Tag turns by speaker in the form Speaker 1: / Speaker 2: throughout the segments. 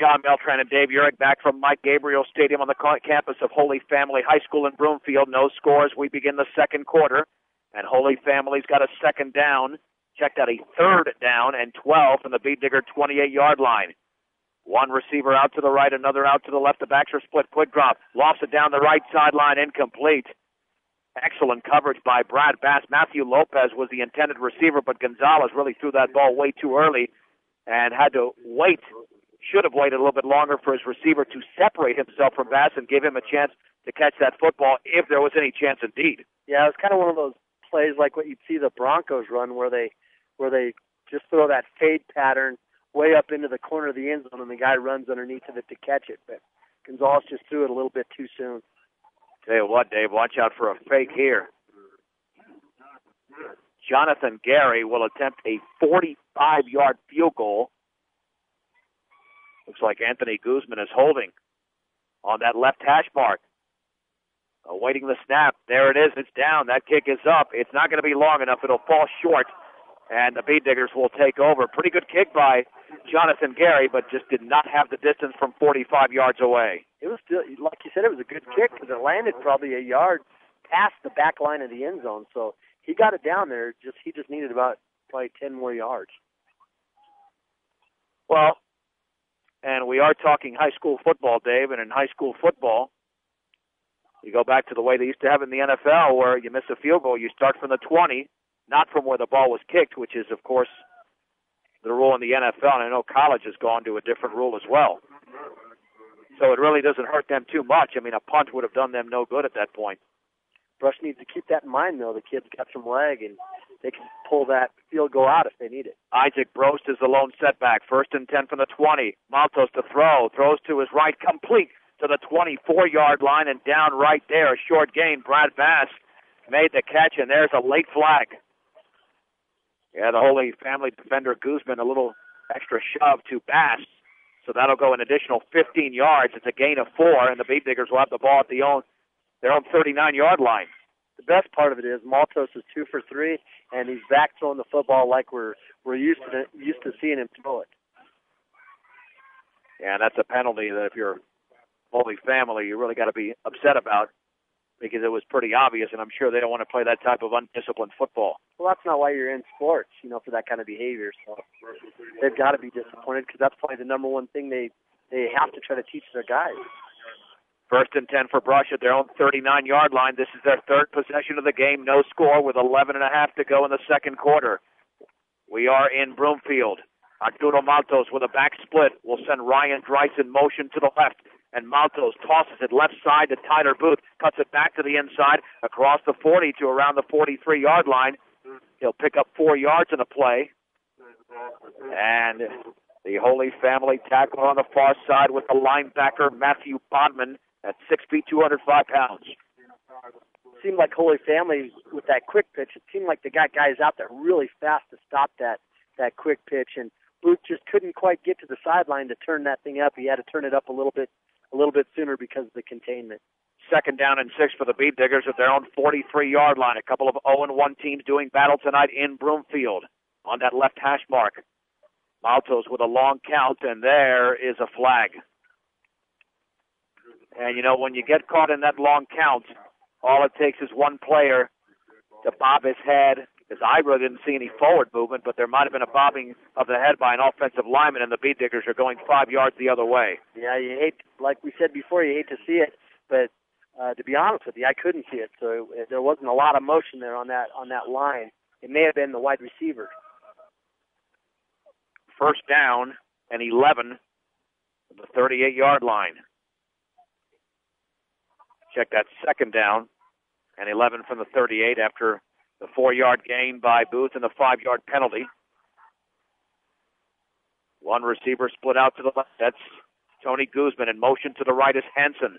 Speaker 1: John Beltran and Dave Urich back from Mike Gabriel Stadium on the campus of Holy Family High School in Broomfield. No scores. We begin the second quarter, and Holy Family's got a second down. Checked out a third down and 12 from the Bead Digger 28-yard line. One receiver out to the right, another out to the left. The backs are split. Quick drop. Lofts it down the right sideline. Incomplete. Excellent coverage by Brad Bass. Matthew Lopez was the intended receiver, but Gonzalez really threw that ball way too early and had to wait. Should have waited a little bit longer for his receiver to separate himself from Bass and give him a chance to catch that football if there was any chance indeed.
Speaker 2: Yeah, it was kind of one of those plays like what you'd see the Broncos run where they just throw that fade pattern way up into the corner of the end zone and the guy runs underneath of it to catch it. But Gonzalez just threw it a little bit too soon.
Speaker 1: Tell you what, Dave, watch out for a fake here. Jonathan Gary will attempt a 45-yard field goal. Looks like Anthony Guzman is holding on that left hash mark. Awaiting the snap. There it is. It's down. That kick is up. It's not going to be long enough. It'll fall short, and the Bead Diggers will take over. Pretty good kick by Jonathan Gary, but just did not have the distance from 45 yards away.
Speaker 2: It was still, like you said, it was a good kick because it landed probably a yard past the back line of the end zone. So he got it down there. He just needed about probably 10 more yards.
Speaker 1: Well, and we are talking high school football, Dave, and in high school football, you go back to the way they used to have in the NFL where you miss a field goal, you start from the 20, not from where the ball was kicked, which is, of course, the rule in the NFL, and I know college has gone to a different rule as well. So it really doesn't hurt them too much. I mean, a punt would have done them no good at that point.
Speaker 2: Brush needs to keep that in mind, though. The kid's got some leg, and they can pull that field goal out if they need it.
Speaker 1: Isaac Brost is the lone setback. 1st and 10 from the 20. Maltos to throw. Throws to his right, complete to the 24-yard line, and down right there, a short gain. Brad Bass made the catch, and there's a late flag. Yeah, the Holy Family defender Guzman, a little extra shove to Bass. So that'll go an additional 15 yards. It's a gain of 4, and the Bead Diggers will have the ball at their own 39-yard line.
Speaker 2: The best part of it is Maltos is 2 for 3, and he's back throwing the football like we're used to seeing him throw it.
Speaker 1: Yeah, and that's a penalty that if you're Holy Family, you really got to be upset about because it was pretty obvious, and I'm sure they don't want to play that type of undisciplined football.
Speaker 2: Well, that's not why you're in sports, for that kind of behavior. So they've got to be disappointed because that's probably the number one thing they have to try to teach their guys.
Speaker 1: 1st and 10 for Brush at their own 39-yard line. This is their third possession of the game. No score with 11 and a half to go in the second quarter. We are in Broomfield. Arturo Maltos with a back split will send Ryan Dreiss in motion to the left. And Maltos tosses it left side to Tyler Booth. Cuts it back to the inside, across the 40 to around the 43-yard line. He'll pick up 4 yards in the play. And the Holy Family tackle on the far side with the linebacker, Matthew Bodman, at 6 feet, 205 pounds.
Speaker 2: Seemed like Holy Family, with that quick pitch, it seemed like they got guys out there really fast to stop that quick pitch. And Booth just couldn't quite get to the sideline to turn that thing up. He had to turn it up a little bit sooner because of the containment.
Speaker 1: 2nd down and 6 for the Bead Diggers at their own 43-yard line. A couple of 0-1 teams doing battle tonight in Broomfield on that left hash mark. Maltos with a long count, and there is a flag. And, when you get caught in that long count, all it takes is one player to bob his head. Because I really didn't see any forward movement, but there might have been a bobbing of the head by an offensive lineman, and the Bead Diggers are going 5 yards the other way.
Speaker 2: Yeah, like we said before, you hate to see it, but to be honest with you, I couldn't see it. So there wasn't a lot of motion there on that line. It may have been the wide receiver.
Speaker 1: 1st down and 11 at the 38-yard line. Check that 2nd down and 11 from the 38 after the 4-yard gain by Booth and the 5-yard penalty. One receiver split out to the left. That's Tony Guzman. In motion to the right is Henson.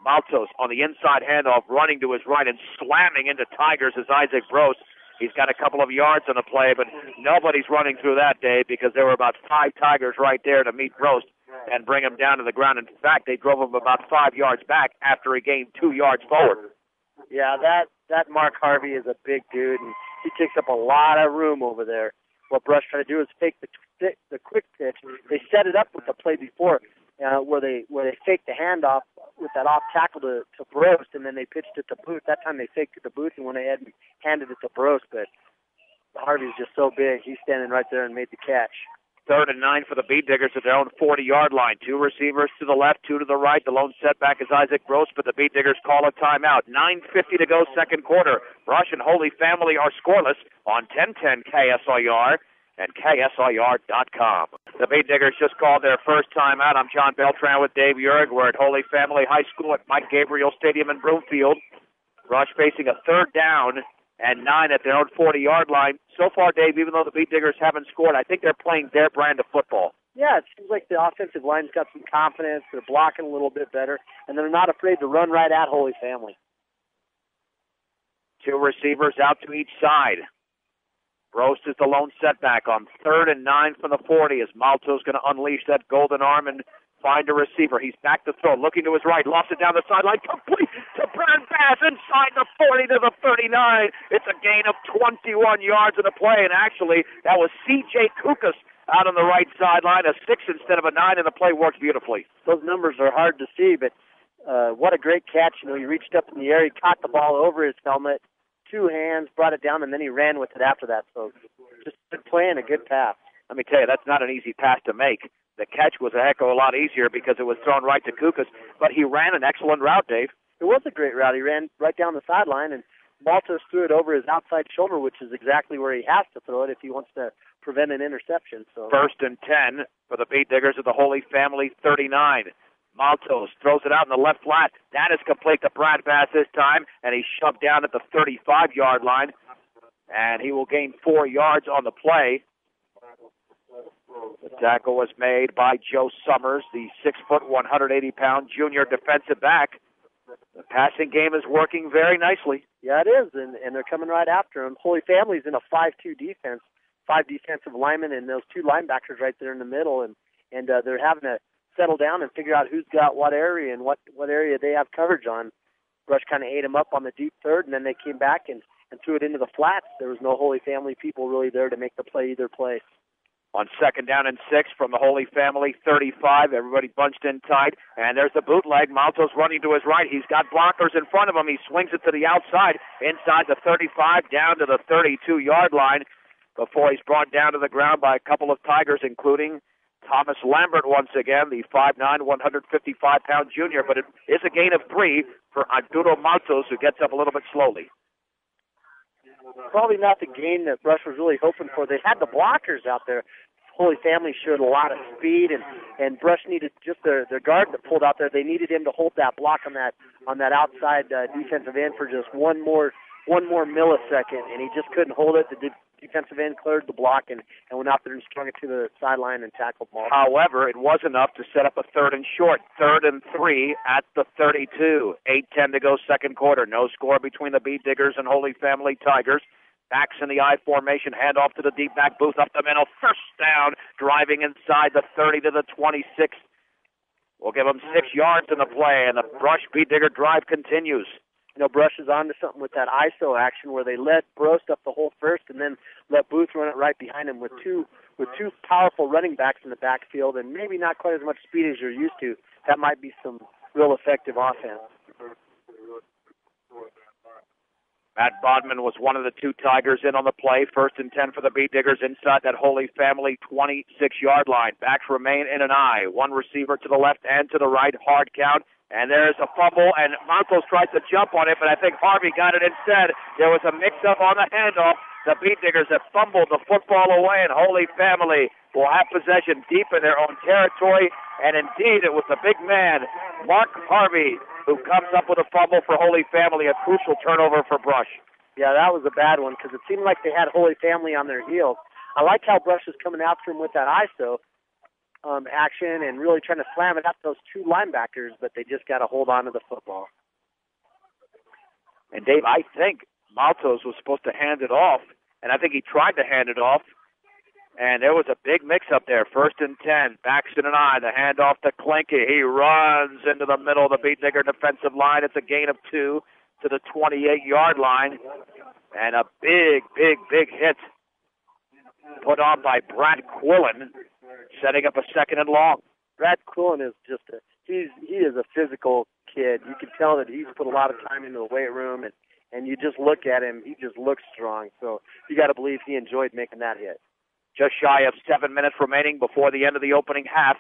Speaker 1: Maltos on the inside handoff, running to his right and slamming into Tigers is Isaac Brost. He's got a couple of yards on the play, but nobody's running through that day because there were about 5 Tigers right there to meet Brost and bring him down to the ground. In fact, they drove him about 5 yards back after he gained 2 yards forward.
Speaker 2: Yeah, that Mark Harvey is a big dude, and he takes up a lot of room over there. what Brush tried to do is fake the quick pitch. They set it up with the play before, where they faked the handoff with that off tackle to Brost, and then they pitched it to Booth. That time they faked it to Booth and went ahead and handed it to Brost, but Harvey's just so big. He's standing right there and made the catch.
Speaker 1: 3rd and 9 for the Beet Diggers at their own 40-yard line. 2 receivers to the left, 2 to the right. The lone setback is Isaac Brost, but the Beet Diggers call a timeout. 9:50 to go, second quarter. Brush and Holy Family are scoreless on 1010 KSIR and KSIR.com. The Beet Diggers just called their first timeout. I'm John Beltran with Dave Urig. We're at Holy Family High School at Mike Gabriel Stadium in Broomfield. Brush facing a 3rd down and 9 at their own 40-yard line. So far, Dave, even though the Beet Diggers haven't scored, I think they're playing their brand of football.
Speaker 2: Yeah, it seems like the offensive line's got some confidence. They're blocking a little bit better, and they're not afraid to run right at Holy Family.
Speaker 1: 2 receivers out to each side. Brost is the lone setback on 3rd and 9 from the 40 as Malto's going to unleash that golden arm and find a receiver. He's back to throw, looking to his right, lost it down the sideline, complete to Brad Bass inside the 40 to the 39. It's a gain of 21 yards in the play, and actually that was C.J. Kukas out on the right sideline, a 6 instead of a 9, and the play works beautifully.
Speaker 2: Those numbers are hard to see, but what a great catch. You know, he reached up in the air, he caught the ball over his helmet, 2 hands, brought it down, and then he ran with it after that. So just good play and a good pass.
Speaker 1: Let me tell you, that's not an easy pass to make. The catch was a heck of a lot easier because it was thrown right to Kukas, but he ran an excellent route, Dave.
Speaker 2: It was a great route. He ran right down the sideline, and Maltos threw it over his outside shoulder, which is exactly where he has to throw it if he wants to prevent an interception. So
Speaker 1: 1st and 10 for the Beet Diggers at the Holy Family 39. Maltos throws it out in the left flat. That is complete to Brad Bass this time, and he's shoved down at the 35-yard line, and he will gain 4 yards on the play. The tackle was made by Joe Summers, the 6', 180-pound junior defensive back. The passing game is working very nicely.
Speaker 2: Yeah, it is, and they're coming right after him. Holy Family's in a 5-2 defense, 5 defensive linemen, and those 2 linebackers right there in the middle, and they're having to settle down and figure out who's got what area and what area they have coverage on. Brush kind of ate them up on the deep third, and then they came back and threw it into the flats. There was no Holy Family people really there to make the play either place.
Speaker 1: On 2nd down and 6 from the Holy Family 35, everybody bunched in tight, and there's the bootleg. Maltos running to his right. He's got blockers in front of him. He swings it to the outside, inside the 35, down to the 32-yard line before he's brought down to the ground by a couple of Tigers, including Thomas Lambert once again, the 5'9", 155-pound junior, but it is a gain of 3 for Arturo Maltos, who gets up a little bit slowly.
Speaker 2: Probably not the gain that Brush was really hoping for. They had the blockers out there. Holy Family showed a lot of speed, and Brush needed just their guard that pulled out there. They needed him to hold that block on that outside defensive end for just one more millisecond, and he just couldn't hold it. The defensive end cleared the block and went out there and strung it to the sideline and tackled Malton.
Speaker 1: However, it was enough to set up a 3rd and short, 3rd and 3 at the 32. 8:10 to go, second quarter. No score between the Beet Diggers and Holy Family Tigers. Backs in the I formation, handoff to the deep back, Booth up the middle, first down, driving inside the 30 to the 26. We'll give them 6 yards in the play, and the Brush Beet Digger drive continues.
Speaker 2: You know, Brush is on to something with that ISO action where they let Brost up the whole first and then let Booth run it right behind him with two powerful running backs in the backfield and maybe not quite as much speed as you're used to. That might be some real effective offense.
Speaker 1: Matt Bodman was one of the 2 Tigers in on the play. 1st and 10 for the Beet Diggers inside that Holy Family 26-yard line. Backs remain in an I. 1 receiver to the left and to the right. Hard count. And there's a fumble, and Montos tries to jump on it, but I think Harvey got it instead. There was a mix-up on the handoff. The Beet Diggers have fumbled the football away, and Holy Family will have possession deep in their own territory. And indeed, it was the big man, Mark Harvey, who comes up with a fumble for Holy Family, a crucial turnover for Brush.
Speaker 2: Yeah, that was a bad one because it seemed like they had Holy Family on their heels. I like how Brush is coming after him with that ISO action and really trying to slam it at those 2 linebackers, but they just got to hold on to the football.
Speaker 1: And Dave, I think Maltos was supposed to hand it off, and I think he tried to hand it off, and there was a big mix-up there. 1st and 10, backs in an I, the handoff to Klinke. He runs into the middle of the Beet Digger defensive line. It's a gain of 2 to the 28-yard line, and a big hit put on by Brad Quillen, setting up a second and long.
Speaker 2: Brad Quillen is just he is a physical kid. You can tell that he's put a lot of time into the weight room, and you just look at him, he just looks strong. So you got to believe he enjoyed making that hit.
Speaker 1: Just shy of 7 minutes remaining before the end of the opening half.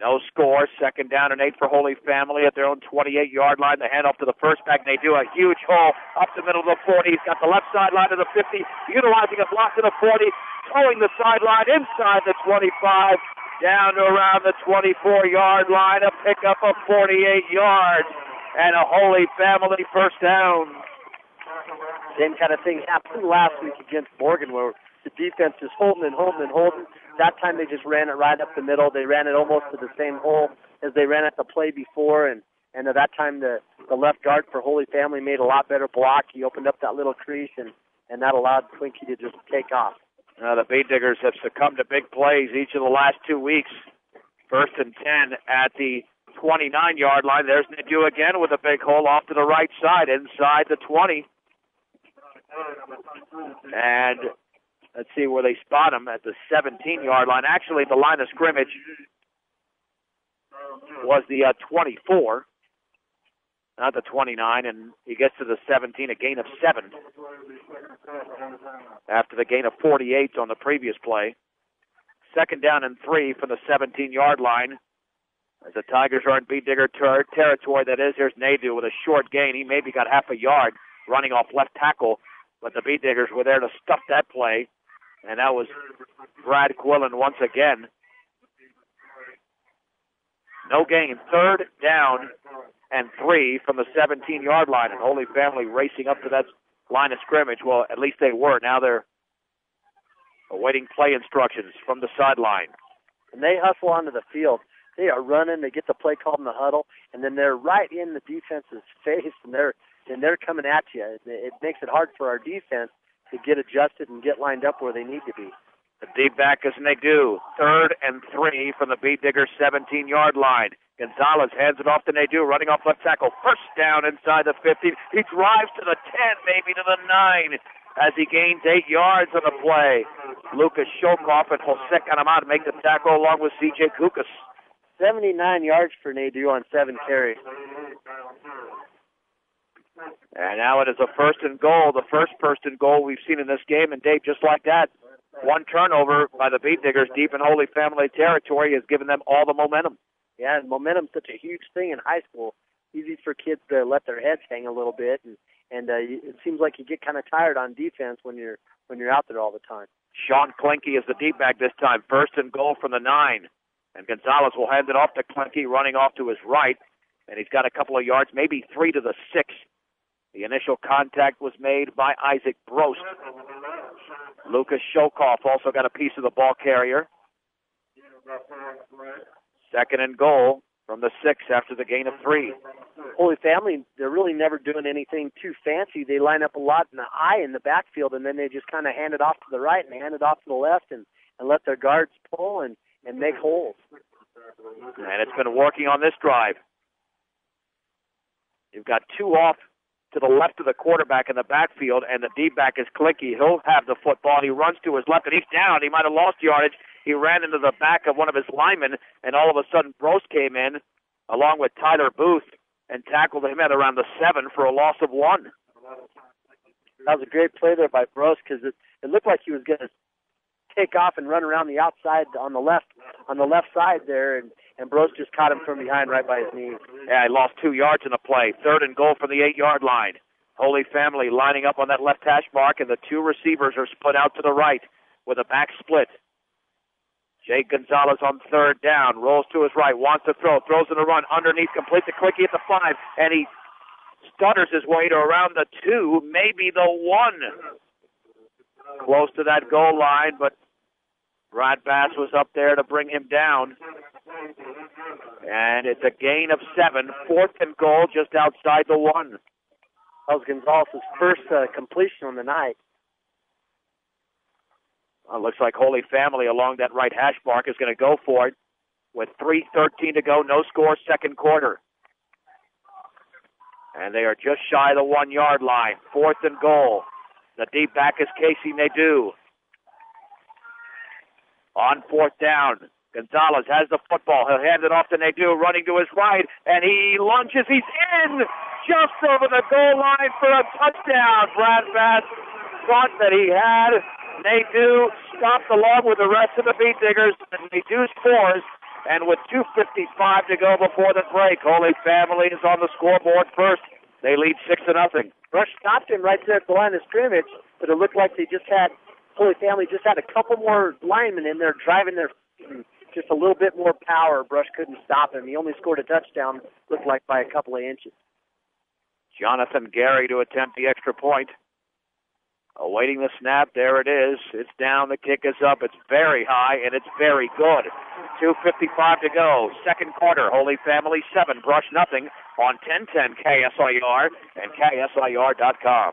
Speaker 1: No score. Second down and 8 for Holy Family at their own 28-yard line. The handoff to the first back. They do a huge hole up the middle of the 40. He's got the left sideline to the 50, utilizing a block to the 40, towing the sideline inside the 25, down to around the 24-yard line, a pickup of 48 yards, and a Holy Family first down.
Speaker 2: Same kind of thing happened last week against Morgan, where the defense is holding and holding and holding. That time they just ran it right up the middle. They ran it almost to the same hole as they ran at the play before, and at that time the left guard for Holy Family made a lot better block. He opened up that little crease, and that allowed Clinky to just take off.
Speaker 1: The Beet Diggers have succumbed to big plays each of the last 2 weeks. First and 10 at the 29-yard line. There's Nadeau again with a big hole off to the right side, inside the 20. And let's see where they spot him at the 17-yard line. Actually, the line of scrimmage was the 24, not the 29, and he gets to the 17, a gain of 7 after the gain of 48 on the previous play. Second down and 3 from the 17-yard line. As the Tigers are in Beet Digger territory, that is, here's Nadeau with a short gain. He maybe got half a yard running off left tackle, but the Beet Diggers were there to stuff that play. And that was Brad Quillen once again. No gain. Third down and 3 from the 17-yard line. And Holy Family racing up to that line of scrimmage. Well, at least they were. Now they're awaiting play instructions from the sideline.
Speaker 2: And they hustle onto the field. They are running. They get the play called in the huddle. And then they're right in the defense's face. And they're coming at you. It makes it hard for our defense to get adjusted and get lined up where they need to be.
Speaker 1: The deep back is Nadeau. Third and 3 from the Beet Diggers 17-yard line. Gonzalez hands it off to Nadeau, running off left tackle. First down inside the 50. He drives to the 10, maybe to the 9, as he gains 8 yards on the play. Lucas Shokoff and Jose Canamad make the tackle along with C.J. Kukas.
Speaker 2: 79 yards for Nadeau on 7 carries.
Speaker 1: And now it is a first and goal, the first first and goal we've seen in this game. And Dave, just like that, one turnover by the Beet Diggers deep in Holy Family territory has given them all the momentum.
Speaker 2: Yeah, and momentum's such a huge thing in high school. Easy for kids to let their heads hang a little bit, and it seems like you get kind of tired on defense when you're out there all the time.
Speaker 1: Sean Klinke is the deep back this time. First and goal from the 9. And Gonzalez will hand it off to Klinke, running off to his right. And he's got a couple of yards, maybe 3 to the 6. The initial contact was made by Isaac Brost. Lucas Shokoff also got a piece of the ball carrier. Second and goal from the 6 after the gain of 3.
Speaker 2: Holy Family, they're really never doing anything too fancy. They line up a lot in the eye in the backfield, and then they just kind of hand it off to the right and hand it off to the left and let their guards pull and make holes.
Speaker 1: And it's been working on this drive. You've got 2 off to the left of the quarterback in the backfield, and the deep back is Klinke. He'll have the football, and he runs to his left, and he's down. He might have lost yardage. He ran into the back of one of his linemen, and all of a sudden Brost came in, along with Tyler Booth, and tackled him at around the 7 for a loss of 1.
Speaker 2: That was a great play there by Brost, because it looked like he was going to take off and run around the outside on the left side there, and Brost just caught him from behind right by his knees.
Speaker 1: Yeah, he lost 2 yards in the play. Third and goal from the 8-yard line. Holy Family lining up on that left hash mark, and the 2 receivers are split out to the right with a back split. Jake Gonzalez on third down, rolls to his right, wants to throw, throws in a run, underneath, complete to Klinke at the 5, and he stutters his way to around the 2, maybe the 1. Close to that goal line, but Brad Bass was up there to bring him down. And it's a gain of 7, fourth and goal just outside the 1.
Speaker 2: That was Gonzalez's first completion on the night.
Speaker 1: Looks like Holy Family along that right hash mark is going to go for it with 3:13 to go, no score, second quarter. And they are just shy of the 1-yard line, fourth and goal. The deep back is Casey Nadeau. On fourth down, Gonzalez has the football. He'll hand it off to Nadeau, running to his right, and he lunges. He's in just over the goal line for a touchdown. Brad Bass thought that he had Nadeau stopped along with the rest of the Beat Diggers, and Nadeau scores. And with 2:55 to go before the break, Holy Family is on the scoreboard first. They lead 6-0.
Speaker 2: Brush stopped him right there at the line of scrimmage, but it looked like Holy Family just had a couple more linemen in there driving their feet, just a little bit more power. Brush couldn't stop him. He only scored a touchdown, looked like by a couple of inches.
Speaker 1: Jonathan Gary to attempt the extra point. Awaiting the snap, there it is. It's down, the kick is up, it's very high, and it's very good. 2:55 to go, second quarter, Holy Family 7, Brush nothing on 1010 KSIR and KSIR.com.